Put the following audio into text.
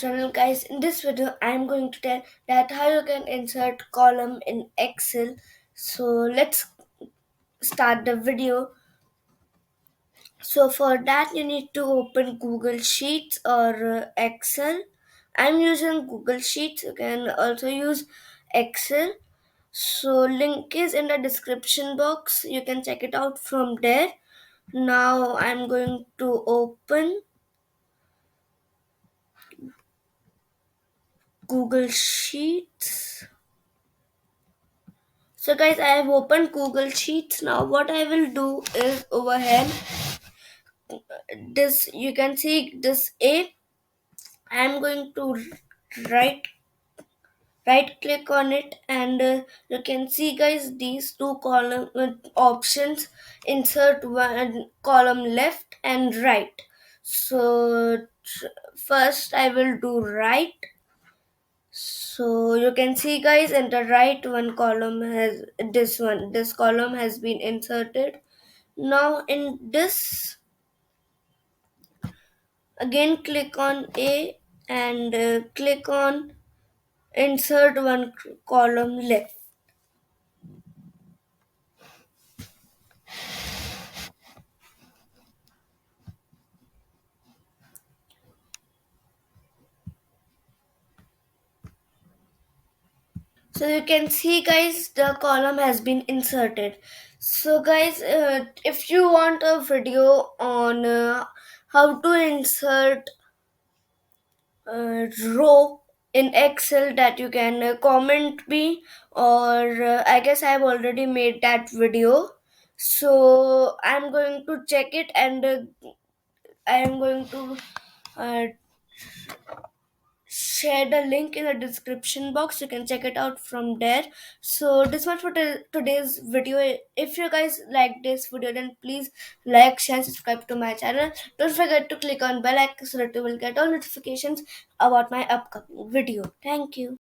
Channel guys, in this video I'm going to tell that how you can insert column in Excel. So let's start the video. So for that you need to open Google Sheets or Excel. I'm using Google Sheets. You can also use Excel. So link is in the description box, you can check it out from there. Now I'm going to open Google Sheets. So guys, I have opened Google Sheets. Now what I will do is over here, this you can see this A. I am going to right right click on it, and you can see guys these two column options: insert one column left and right. So first I will do right. So you can see guys in the right one column has this column has been inserted. Now in this, again click on A and click on insert one column left. So you can see guys the column has been inserted. So guys, if you want a video on how to insert row in Excel, that you can comment me, or I guess I've already made that video. So I'm going to check it, and I am going to uh, share the link in the description box. You can check it out from there. So this one for today's video. If you guys like this video, then please like, share, subscribe to my channel. Don't forget to click on bell icon so that you will get all notifications about my upcoming video. Thank you.